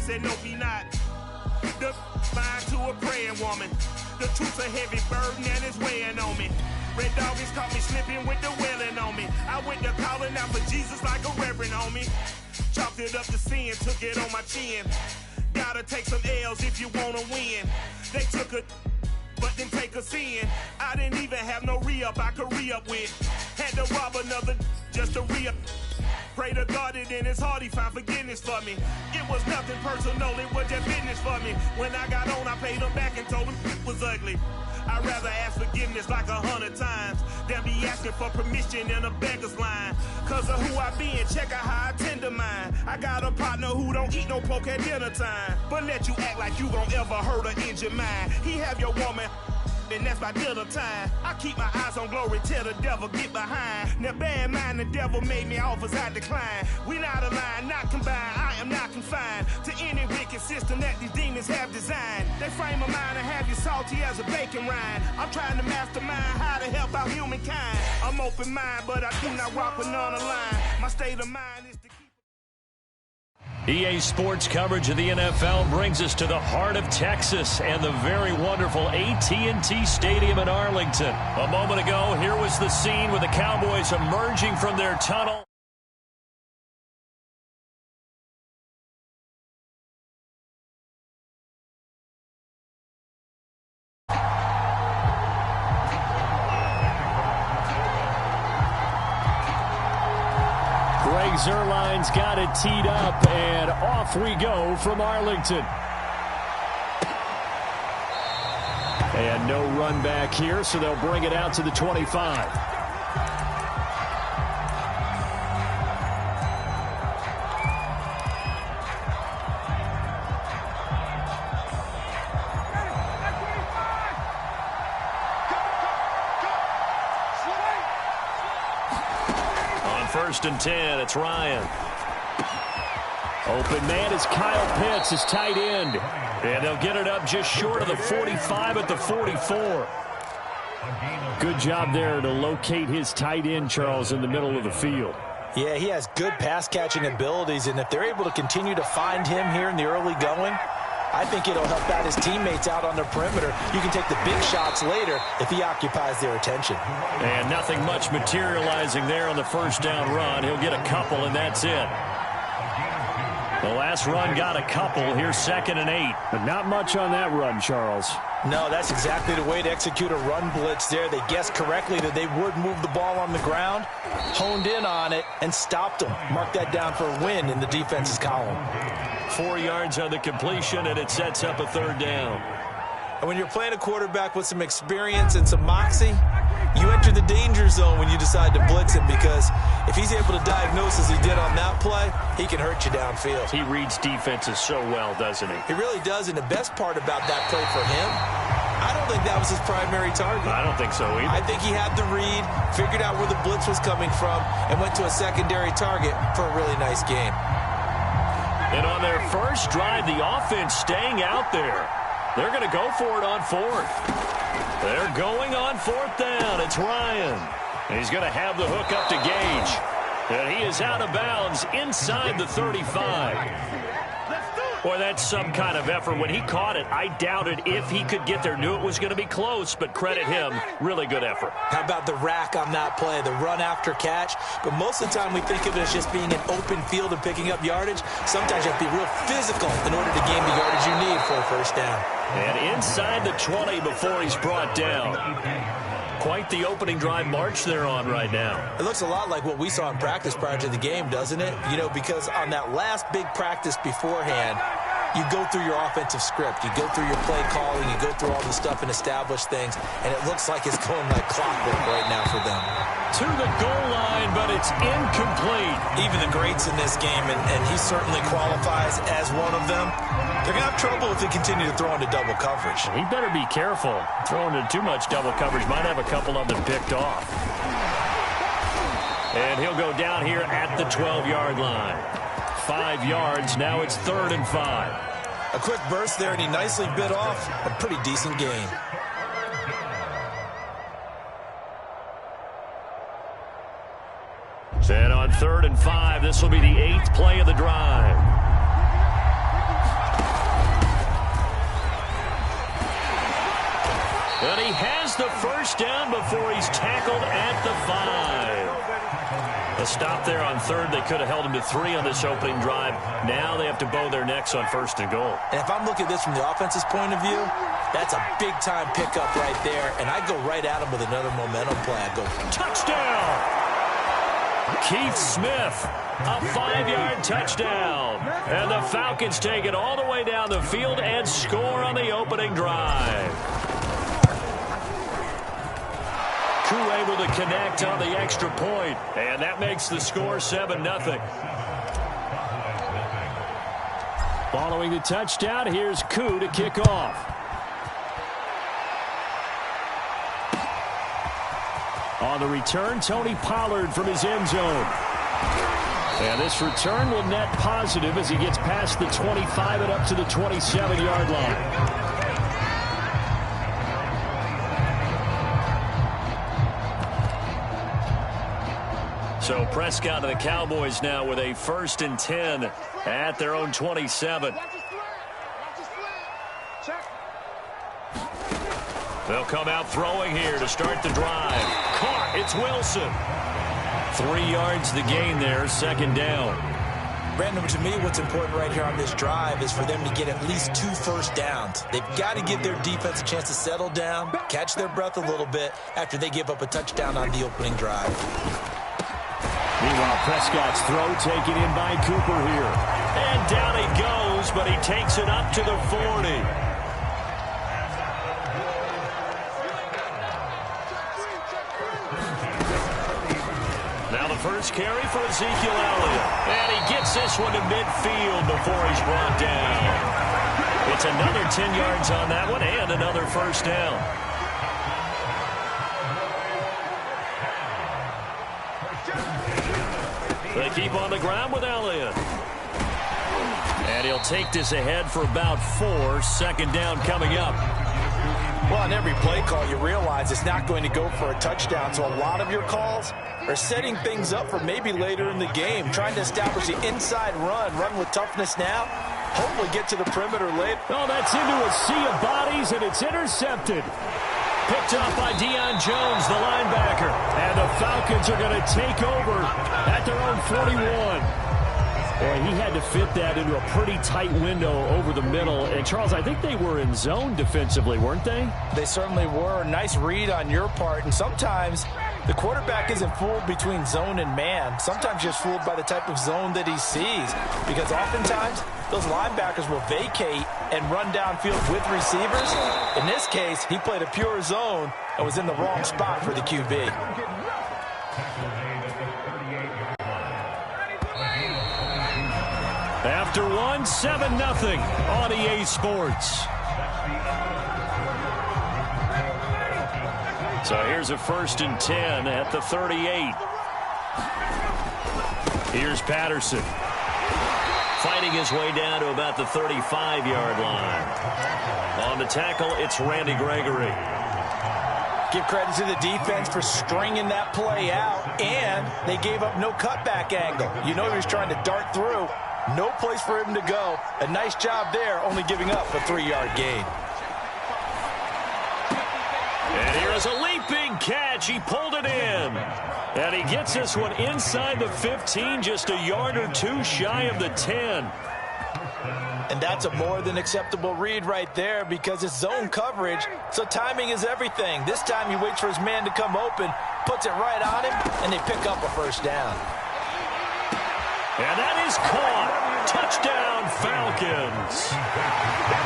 said, no, be not. The mind to a praying woman. The truth's a heavy burden and it's weighing on me. Red doggies caught me slipping with the wailing on me. I went to calling out for Jesus like a reverend on me. Chalked it up to sin, took it on my chin. Gotta take some L's if you wanna win. They took a but didn't take us in. I didn't even have no re-up I could re-up with. Had to rob another just to re-up. Pray to God that in his heart he found forgiveness for me. It was nothing personal, it was just business for me. When I got on, I paid him back and told him it was ugly. I'd rather ask forgiveness like 100 times than be asking for permission in a beggar's line. Cause of who I be and check out how I tend to mine. I got a partner who don't eat no pork at dinner time, but let you act like you gon' ever hurt or injure mine. He have your woman, and that's by dinner time. I keep my eyes on glory till the devil get behind. Now bear in mind the devil made me offers I decline. We not aligned, not combined, I am not confined to any wicked system that these demons have designed. They frame a mind and have you salty as a bacon rind. I'm trying to mastermind how to help out humankind. I'm open mind, but I do not rock with none aligned. My state of mind is to keep... EA Sports coverage of the NFL brings us to the heart of Texas and the very wonderful AT&T Stadium in Arlington. A moment ago, here was the scene with the Cowboys emerging from their tunnel. Zerline's got it teed up, and off we go from Arlington. And no run back here, so they'll bring it out to the 25. First and 10, it's Ryan. Open man is Kyle Pitts, his tight end. And they'll get it up just short of the 45 at the 44. Good job there to locate his tight end, Charles, in the middle of the field. Yeah, he has good pass-catching abilities, and if they're able to continue to find him here in the early going, I think it'll help out his teammates out on the perimeter. You can take the big shots later if he occupies their attention. And nothing much materializing there on the first down run. He'll get a couple, and that's it. The last run got a couple. Here's 2nd and 8. But not much on that run, Charles. No, that's exactly the way to execute a run blitz there. They guessed correctly that they would move the ball on the ground, honed in on it, and stopped them. Mark that down for a win in the defense's column. 4 yards on the completion, and it sets up a 3rd down. And when you're playing a quarterback with some experience and some moxie, you enter the danger zone when you decide to blitz him, because if he's able to diagnose as he did on that play, he can hurt you downfield. He reads defenses so well, doesn't he? He really does, and the best part about that play for him, I don't think that was his primary target. I don't think so either. I think he had the read, figured out where the blitz was coming from, and went to a secondary target for a really nice game. And on their first drive, the offense staying out there. They're going to go for it on 4th. They're going on 4th down. It's Ryan. And he's going to have the hook up to Gage. And he is out of bounds inside the 35. Boy, that's some kind of effort. When he caught it, I doubted if he could get there. Knew it was going to be close, but credit him. Really good effort. How about the rack on that play, the run after catch? But most of the time we think of it as just being an open field and picking up yardage. Sometimes you have to be real physical in order to gain the yardage you need for a first down. And inside the 20 before he's brought down. Quite the opening drive march they're on right now. It looks a lot like what we saw in practice prior to the game, doesn't it? You know, because on that last big practice beforehand, you go through your offensive script. You go through your play calling. You go through all the stuff and establish things. And it looks like it's going like clockwork right now for them. To the goal line, but it's incomplete. Even the greats in this game, and he certainly qualifies as one of them, they're going to have trouble if they continue to throw into double coverage. He better be careful. Throwing into too much double coverage might have a couple of them picked off. And he'll go down here at the 12-yard line. 5 yards. Now it's 3rd and 5. A quick burst there, and he nicely bit off a pretty decent gain. And on 3rd and 5, this will be the 8th play of the drive. has the first down before he's tackled at the 5. A stop there on third. They could have held him to 3 on this opening drive. Now they have to bow their necks on 1st and goal. And if I'm looking at this from the offense's point of view, that's a big-time pickup right there. And I go right at him with another momentum play. I go, touchdown! Keith Smith, a 5-yard touchdown. And the Falcons take it all the way down the field and score on the opening drive. Koo able to connect on the extra point, and that makes the score 7-0. Following the touchdown, here's Koo to kick off. On the return, Tony Pollard from his end zone. And this return will net positive as he gets past the 25 and up to the 27-yard line. So Prescott and the Cowboys now with a 1st and 10 at their own 27. They'll come out throwing here to start the drive. Caught. It's Wilson. 3 yards the gain there, 2nd down. Brandon, to me, what's important right here on this drive is for them to get at least 2 first downs. They've got to give their defense a chance to settle down, catch their breath a little bit after they give up a touchdown on the opening drive. Meanwhile, Prescott's throw taken in by Cooper here. And down he goes, but he takes it up to the 40. Now the first carry for Ezekiel Elliott. And he gets this one to midfield before he's brought down. It's another 10 yards on that one and another 1st down. They keep on the ground with Elliott. And he'll take this ahead for about 4. 2nd down coming up. Well, on every play call, you realize it's not going to go for a touchdown. So a lot of your calls are setting things up for maybe later in the game, trying to establish the inside run with toughness now, hopefully get to the perimeter later. Oh, that's into a sea of bodies, and it's intercepted. Picked up by Deion Jones, the linebacker. And the Falcons are going to take over at their own 41. Boy, he had to fit that into a pretty tight window over the middle. And, Charles, I think they were in zone defensively, weren't they? They certainly were. Nice read on your part. And sometimes the quarterback isn't fooled between zone and man. Sometimes just fooled by the type of zone that he sees. Because oftentimes, those linebackers will vacate and run downfield with receivers. In this case, he played a pure zone and was in the wrong spot for the QB. After 1, 7-0 on EA Sports. So here's a 1st and 10 at the 38. Here's Patterson. Fighting his way down to about the 35-yard line. On the tackle, it's Randy Gregory. Give credit to the defense for stringing that play out, and they gave up no cutback angle. You know he was trying to dart through. No place for him to go. A nice job there, only giving up a 3-yard gain. And here is a leaping catch. He pulled it in. And he gets this one inside the 15, just a yard or 2 shy of the 10. And that's a more than acceptable read right there because it's zone coverage, so timing is everything. This time he waits for his man to come open, puts it right on him, and they pick up a 1st down. And that is caught. Touchdown, Falcons.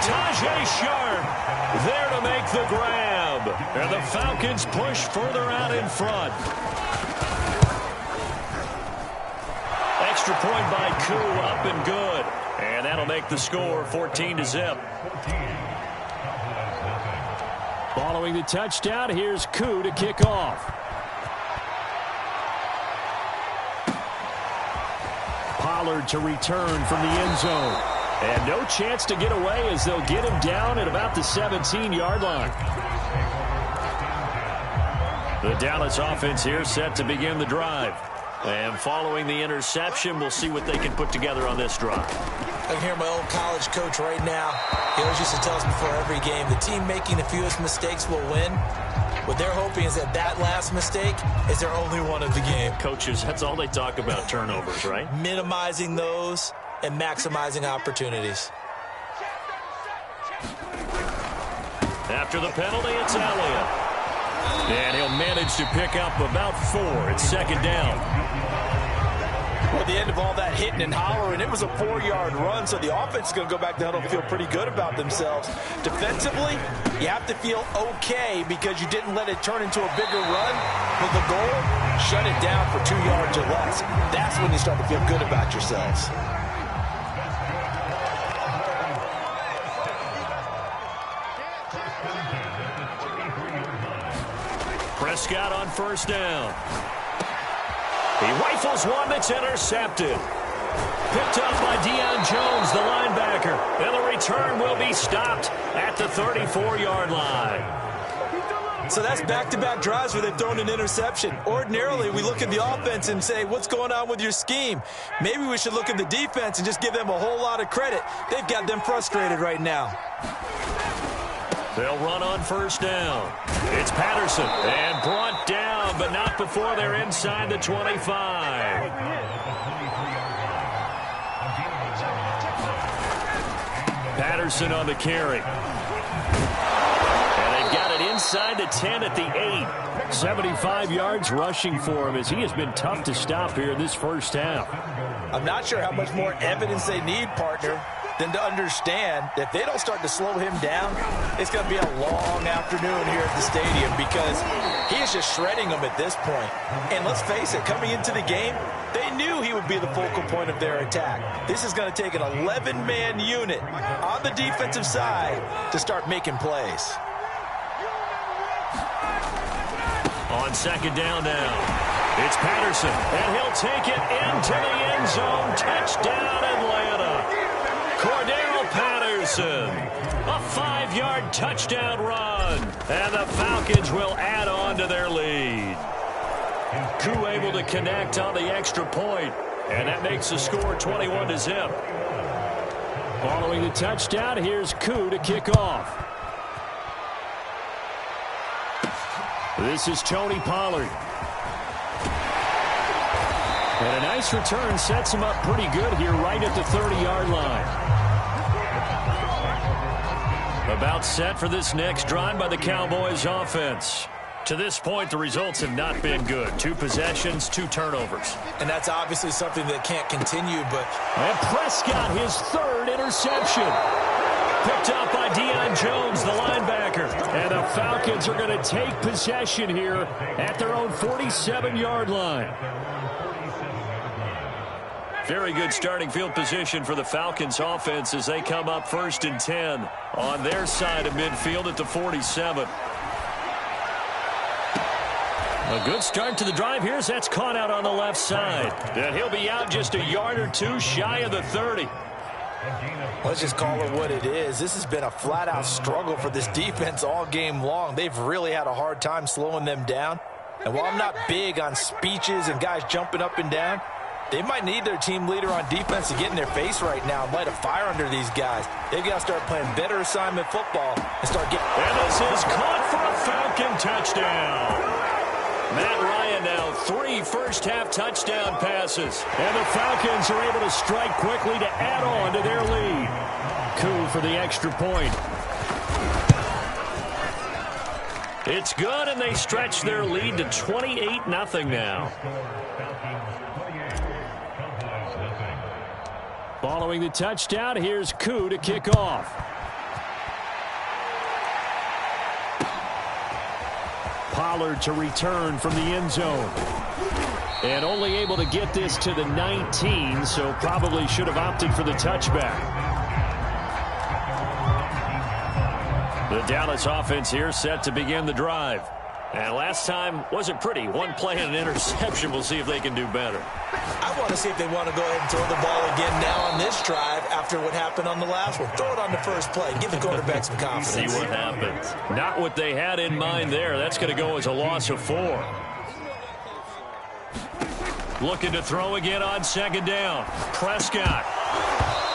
Tajay Sharp there to make the grab. And the Falcons push further out in front. Extra point by Koo, up and good. And that'll make the score 14-0. Following the touchdown, here's Koo to kick off. Pollard to return from the end zone. And no chance to get away as they'll get him down at about the 17-yard line. The Dallas offense here set to begin the drive. And following the interception, we'll see what they can put together on this drive. I can hear my old college coach right now. He always used to tell us before every game, the team making the fewest mistakes will win. What they're hoping is that last mistake is their only one of the game. Coaches, that's all they talk about, turnovers, right? Minimizing those and maximizing opportunities. After the penalty, it's Elliott. And he'll manage to pick up about 4. It's second down. Well, at the end of all that hitting and hollering, it was a 4-yard run, so the offense is going to go back to huddle and feel pretty good about themselves. Defensively, you have to feel okay because you didn't let it turn into a bigger run. But the goal, shut it down for 2 yards or less. That's when you start to feel good about yourselves. Prescott on first down. He rifles one that's intercepted. Picked up by Deion Jones, the linebacker. And the return will be stopped at the 34-yard line. So that's back-to-back drives where they've thrown an interception. Ordinarily, we look at the offense and say, what's going on with your scheme? Maybe we should look at the defense and just give them a whole lot of credit. They've got them frustrated right now. They'll run on first down. It's Patterson, and brought down, but not before they're inside the 25. Patterson on the carry. And they've got it inside the 10 at the 8. 75 yards rushing for him as he has been tough to stop here in this first half. I'm not sure how much more evidence they need, partner, than to understand that if they don't start to slow him down, it's going to be a long afternoon here at the stadium because he is just shredding them at this point. And let's face it, coming into the game, they knew he would be the focal point of their attack. This is going to take an 11-man unit on the defensive side to start making plays. On second down now, it's Patterson, and he'll take it into the end zone. Touchdown, Atlanta. Cordero Patterson, a 5-yard touchdown run, and the Falcons will add on to their lead. Koo able to connect on the extra point, and that makes the score 21-0. Following the touchdown, here's Koo to kick off. This is Tony Pollard. And a nice return sets him up pretty good here right at the 30-yard line. About set for this next drive by the Cowboys offense. To this point, the results have not been good. 2 possessions, 2 turnovers. And that's obviously something that can't continue, but... And Prescott, his 3rd interception. Picked up by Deion Jones, the linebacker. And the Falcons are going to take possession here at their own 47-yard line. Very good starting field position for the Falcons offense as they come up 1st and 10 on their side of midfield at the 47. A good start to the drive here as that's caught out on the left side. And he'll be out just a yard or 2 shy of the 30. Let's just call it what it is. This has been a flat-out struggle for this defense all game long. They've really had a hard time slowing them down. And while I'm not big on speeches and guys jumping up and down, they might need their team leader on defense to get in their face right now and light a fire under these guys. They've got to start playing better assignment football and start getting... And this is caught for a Falcon touchdown. Matt Ryan now 3 first-half touchdown passes. And the Falcons are able to strike quickly to add on to their lead. Koo for the extra point. It's good, and they stretch their lead to 28-0 now. Following the touchdown, here's Koo to kick off. Pollard to return from the end zone. And only able to get this to the 19, so probably should have opted for the touchback. The Dallas offense here set to begin the drive. And last time wasn't pretty. 1 play and an interception. We'll see if they can do better. I want to see if they want to go ahead and throw the ball again now on this drive after what happened on the last one. Throw it on the first play. Give the quarterback some confidence. See what happens. Not what they had in mind there. That's going to go as a loss of 4. Looking to throw again on second down. Prescott.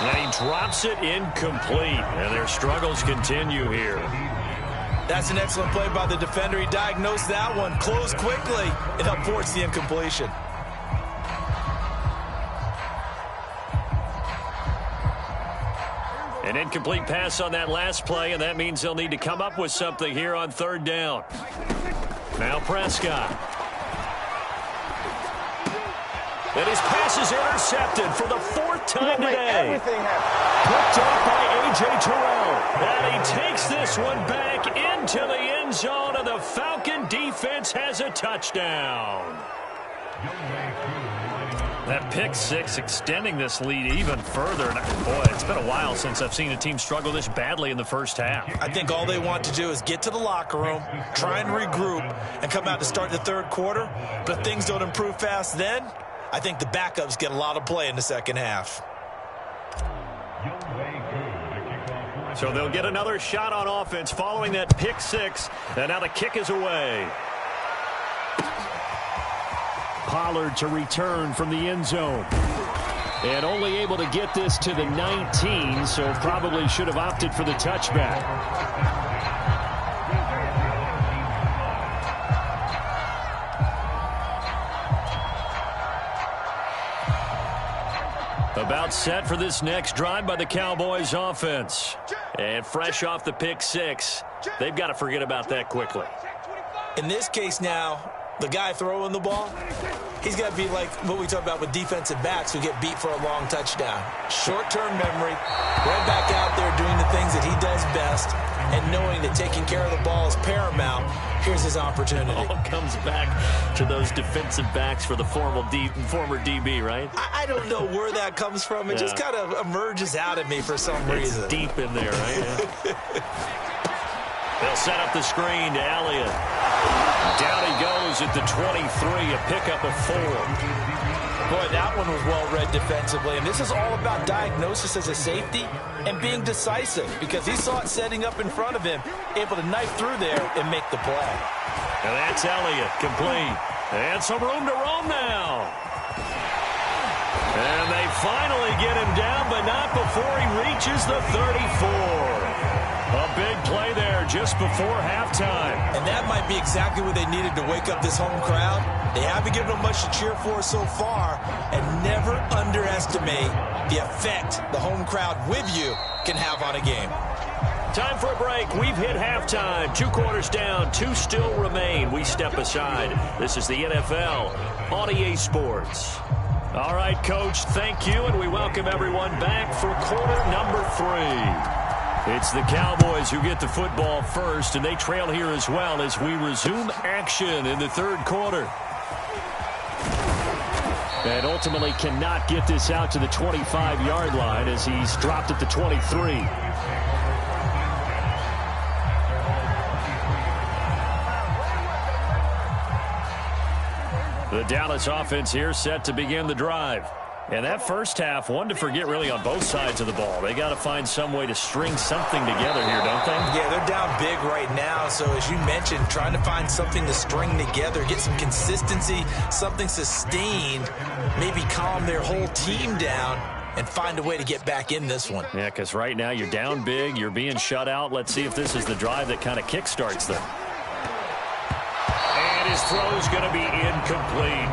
And he drops it incomplete. And their struggles continue here. That's an excellent play by the defender. He diagnosed that one, closed quickly, and helped force the incompletion. An incomplete pass on that last play, and that means they'll need to come up with something here on third down. Now Prescott. And his pass is intercepted for the fourth time today. Picked up by A.J. Terrell. And he takes this one back into the end zone, and the Falcon defense has a touchdown. That pick six extending this lead even further. And boy, it's been a while since I've seen a team struggle this badly in the first half. I think all they want to do is get to the locker room, try and regroup, and come out to start the third quarter. But if things don't improve fast then, I think the backups get a lot of play in the second half. So they'll get another shot on offense following that pick six. And now the kick is away. Pollard to return from the end zone. And only able to get this to the 19, so probably should have opted for the touchback. About set for this next drive by the Cowboys offense. And fresh off the pick six, they've got to forget about that quickly. In this case now, the guy throwing the ball, he's got to be like what we talk about with defensive backs who get beat for a long touchdown. Short-term memory, right back out there doing the things that he does best, and knowing that taking care of the ball is paramount. Here's his opportunity. All comes back to those defensive backs for the former DB, right? I don't know where that comes from. It just kind of emerges out of me for some reason. It's deep in there, right? They'll set up the screen to Elliott. Down he goes at the 23, a pickup of 4. Boy, that one was well-read defensively, and this is all about diagnosis as a safety and being decisive because he saw it setting up in front of him, able to knife through there and make the play. And that's Elliott, complete. And some room to roam now. And they finally get him down, but not before he reaches the 34. A big play there just before halftime. And that might be exactly what they needed to wake up this home crowd. They haven't given them much to cheer for so far, and never underestimate the effect the home crowd with you can have on a game. Time for a break. We've hit halftime. 2 quarters down, 2 still remain. We step aside. This is the NFL on EA Sports. All right, Coach, thank you, and we welcome everyone back for quarter number 3. It's the Cowboys who get the football first, and they trail here as well as we resume action in the third quarter. And ultimately cannot get this out to the 25-yard line as he's dropped at the 23. The Dallas offense here set to begin the drive. And that first half, one to forget really on both sides of the ball. They got to find some way to string something together here, don't they? Yeah, they're down big right now. So as you mentioned, trying to find something to string together, get some consistency, something sustained, maybe calm their whole team down and find a way to get back in this one. Yeah, because right now you're down big, you're being shut out. Let's see if this is the drive that kind of kickstarts them. And his throw's going to be incomplete.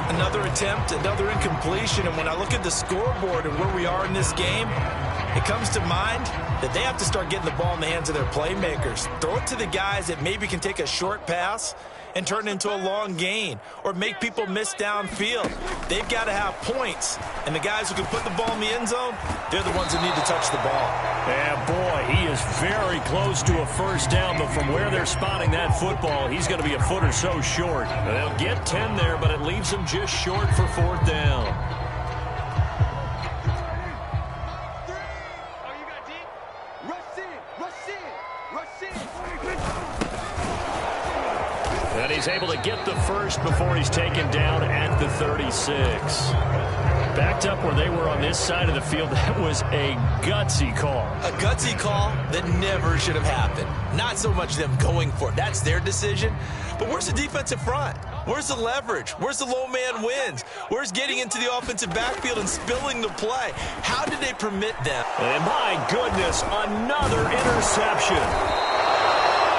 Another attempt, another incompletion, and when I look at the scoreboard and where we are in this game, it comes to mind that they have to start getting the ball in the hands of their playmakers. Throw it to the guys that maybe can take a short pass and turn it into a long gain or make people miss downfield. They've got to have points, and the guys who can put the ball in the end zone, they're the ones that need to touch the ball. And boy, he is very close to a first down, but from where they're spotting that football, he's going to be a foot or so short. And they'll get 10 there, but it leaves them just short for 4th down. And he's able to get the first before he's taken down at the 36. Backed up where they were on this side of the field, that was a gutsy call. A gutsy call that never should have happened. Not so much them going for it. That's their decision. But where's the defensive front? Where's the leverage? Where's the low man wins? Where's getting into the offensive backfield and spilling the play? How did they permit them? And my goodness, another interception.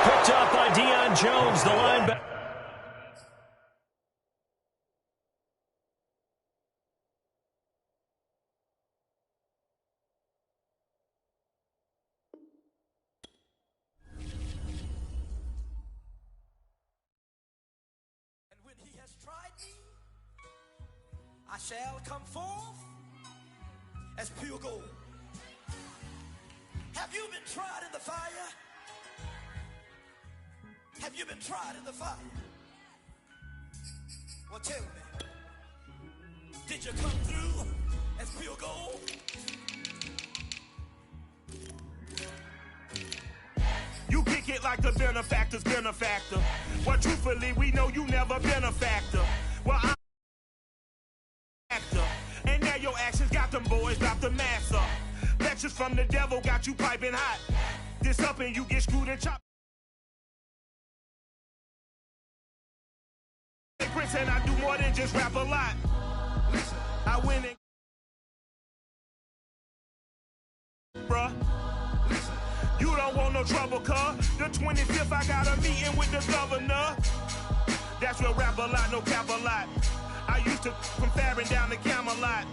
Picked up by Deion Jones, the linebacker. I shall come forth as pure gold. Have you been tried in the fire? Have you been tried in the fire? Well, tell me, did you come through as pure gold? You kick it like the benefactor's benefactor. Well, truthfully, we know you never been a factor. Well, I'm actor, and now your actions got them boys drop the mask up. Lectures from the devil got you piping hot. This up and you get screwed and chopped. Prince, and I do more than just rap a lot. I win it, bruh. You don't want no trouble, cuz. The 25th, I got a meeting with the governor. That's real rap a lot, no cap a lot. I used to from Farron down to Camelot.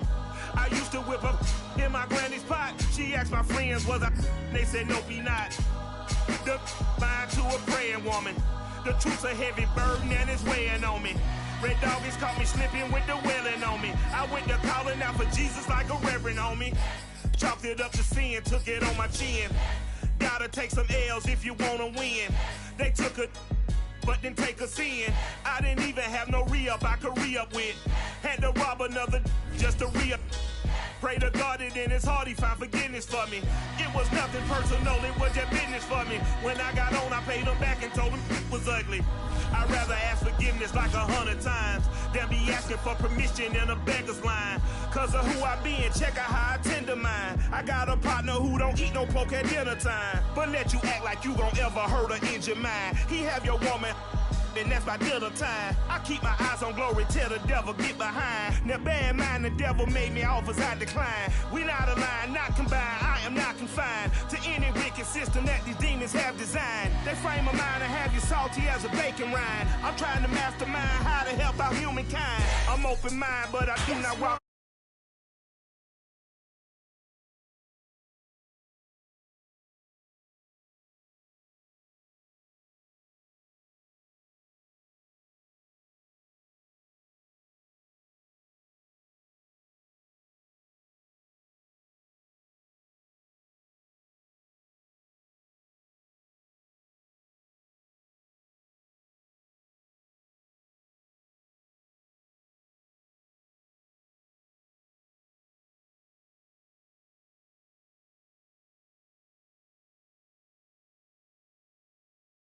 I used to whip up in my granny's pot. She asked my friends, was I? They said, nope, he not. The mind to a praying woman. The truth's a heavy burden and it's weighing on me. Red doggies caught me slipping with the wailing on me. I went to calling out for Jesus like a reverend on me. Chopped it up to sin, took it on my chin. Gotta take some L's if you wanna win. They took a but didn't take us in. I didn't even have no re-up I could re-up with. Had to rob another just to re-up. Pray to God that in his heart he found forgiveness for me. It was nothing personal, it was just business for me. When I got on, I paid him back and told him it was ugly. I'd rather ask forgiveness like 100 times than be asking for permission in a beggar's line. Cause of who I be and check out how I tend to mine. I got a partner who don't eat no pork at dinner time, but let you act like you gon' ever hurt or injure mine. He have your woman, and that's by dinner time. I keep my eyes on glory till the devil get behind. Now bear in mind the devil made me offers I decline. We not aligned, not combined, I am not confined to any wicked system that these demons have designed. They frame a mind and have you salty as a bacon rind. I'm trying to mastermind how to help out humankind. I'm open mind, but I do not walk